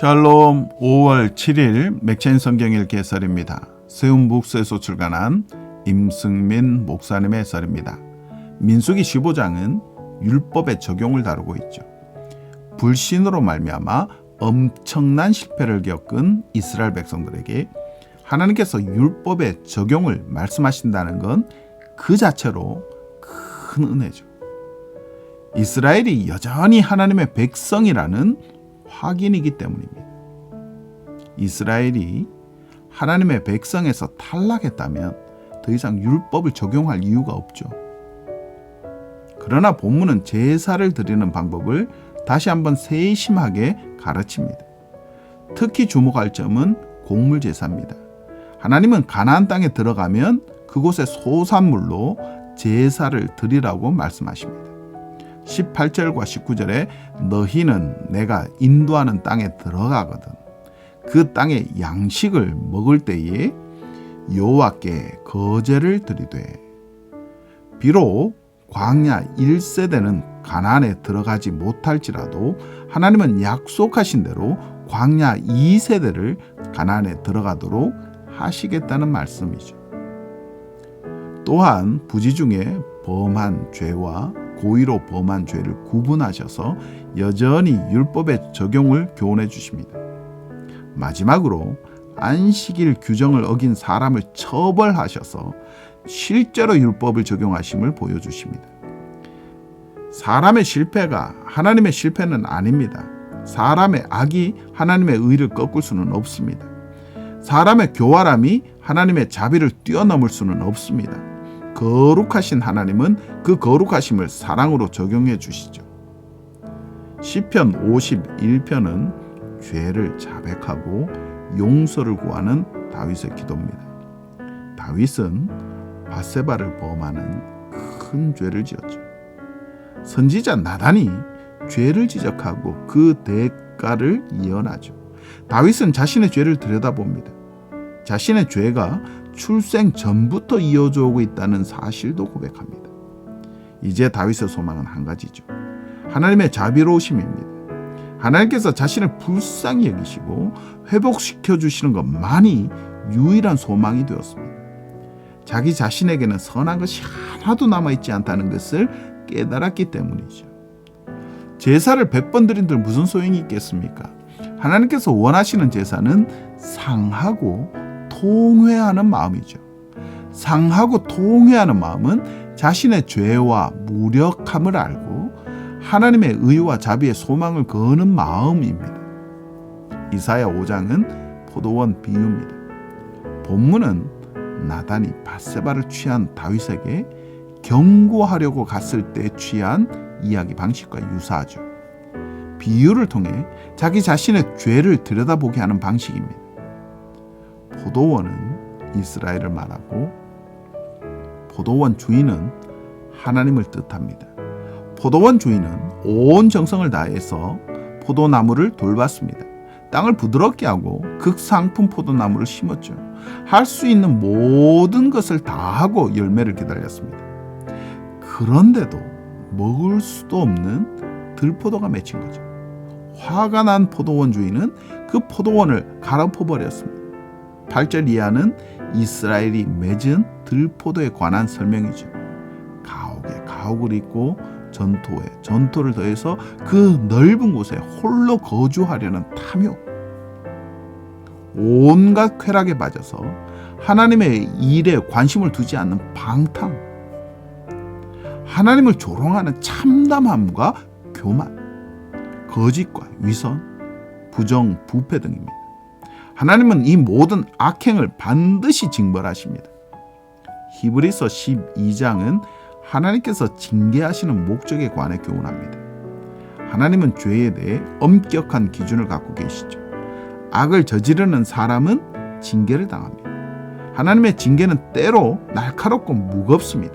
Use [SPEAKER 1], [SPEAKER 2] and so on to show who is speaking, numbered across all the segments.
[SPEAKER 1] 샬롬 5월 7일 맥체인 성경 읽기 해설입니다. 세움북스에서 출간한 임승민 목사님의 해설입니다. 민수기 15장은 율법의 적용을 다루고 있죠. 불신으로 말미암아 엄청난 실패를 겪은 이스라엘 백성들에게 하나님께서 율법의 적용을 말씀하신다는 건 그 자체로 큰 은혜죠. 이스라엘이 여전히 하나님의 백성이라는 확인이기 때문입니다. 이스라엘이 하나님의 백성에서 탈락했다면 더 이상 율법을 적용할 이유가 없죠. 그러나 본문은 제사를 드리는 방법을 다시 한번 세심하게 가르칩니다. 특히 주목할 점은 곡물 제사입니다. 하나님은 가나안 땅에 들어가면 그곳의 소산물로 제사를 드리라고 말씀하십니다. 18절과 19절에 너희는 내가 인도하는 땅에 들어가거든 그 땅의 양식을 먹을 때에 여호와께 거제를 드리되 비록 광야 1세대는 가나안에 들어가지 못할지라도 하나님은 약속하신 대로 광야 2세대를 가나안에 들어가도록 하시겠다는 말씀이죠. 또한 부지 중에 범한 죄와 고의로 범한 죄를 구분하셔서 여전히 율법의 적용을 교훈해 주십니다. 마지막으로 안식일 규정을 어긴 사람을 처벌하셔서 실제로 율법을 적용하심을 보여주십니다. 사람의 실패가 하나님의 실패는 아닙니다. 사람의 악이 하나님의 의를 꺾을 수는 없습니다. 사람의 교활함이 하나님의 자비를 뛰어넘을 수는 없습니다. 거룩하신 하나님은 그 거룩하심을 사랑으로 적용해 주시죠. 시편 51편은 죄를 자백하고 용서를 구하는 다윗의 기도입니다. 다윗은 밧세바를 범하는 큰 죄를 지었죠. 선지자 나단이 죄를 지적하고 그 대가를 예언하죠. 다윗은 자신의 죄를 들여다봅니다. 자신의 죄가 출생 전부터 이어져 오고 있다는 사실도 고백합니다. 이제 다윗의 소망은 한 가지죠. 하나님의 자비로우심입니다. 하나님께서 자신을 불쌍히 여기시고 회복시켜 주시는 것만이 유일한 소망이 되었습니다. 자기 자신에게는 선한 것이 하나도 남아있지 않다는 것을 깨달았기 때문이죠. 제사를 100번 드린들 무슨 소용이 있겠습니까? 하나님께서 원하시는 제사는 상하고 통회하는 마음이죠. 상하고 통회하는 마음은 자신의 죄와 무력함을 알고 하나님의 의와 자비의 소망을 거는 마음입니다. 이사야 5장은 포도원 비유입니다. 본문은 나단이 밧세바를 취한 다윗에게 경고하려고 갔을 때 취한 이야기 방식과 유사하죠. 비유를 통해 자기 자신의 죄를 들여다보게 하는 방식입니다. 포도원은 이스라엘을 말하고 포도원 주인은 하나님을 뜻합니다. 포도원 주인은 온 정성을 다해서 포도나무를 돌봤습니다. 땅을 부드럽게 하고 극상품 포도나무를 심었죠. 할 수 있는 모든 것을 다 하고 열매를 기다렸습니다. 그런데도 먹을 수도 없는 들포도가 맺힌 거죠. 화가 난 포도원 주인은 그 포도원을 갈아엎어버렸습니다. 8절 이하는 이스라엘이 맺은 들포도에 관한 설명이죠. 가옥에 가옥을 잇고 전토에 전토를 더해서 그 넓은 곳에 홀로 거주하려는 탐욕, 온갖 쾌락에 빠져서 하나님의 일에 관심을 두지 않는 방탕, 하나님을 조롱하는 참담함과 교만, 거짓과 위선, 부정, 부패 등입니다. 하나님은 이 모든 악행을 반드시 징벌하십니다. 히브리서 12장은 하나님께서 징계하시는 목적에 관해 교훈합니다. 하나님은 죄에 대해 엄격한 기준을 갖고 계시죠. 악을 저지르는 사람은 징계를 당합니다. 하나님의 징계는 때로 날카롭고 무겁습니다.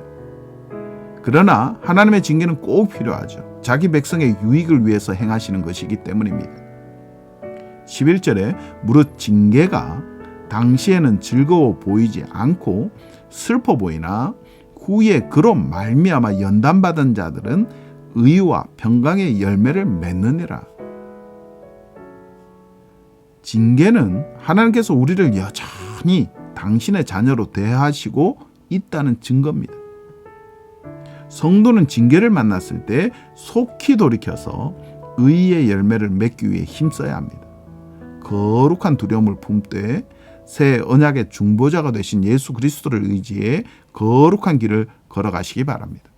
[SPEAKER 1] 그러나 하나님의 징계는 꼭 필요하죠. 자기 백성의 유익을 위해서 행하시는 것이기 때문입니다. 11절에 무릇 징계가 당시에는 즐거워 보이지 않고 슬퍼 보이나 후에 그로 말미암아 연단받은 자들은 의와 평강의 열매를 맺느니라. 징계는 하나님께서 우리를 여전히 당신의 자녀로 대하시고 있다는 증거입니다. 성도는 징계를 만났을 때 속히 돌이켜서 의의 열매를 맺기 위해 힘써야 합니다. 거룩한 두려움을 품되 새 언약의 중보자가 되신 예수 그리스도를 의지해 거룩한 길을 걸어가시기 바랍니다.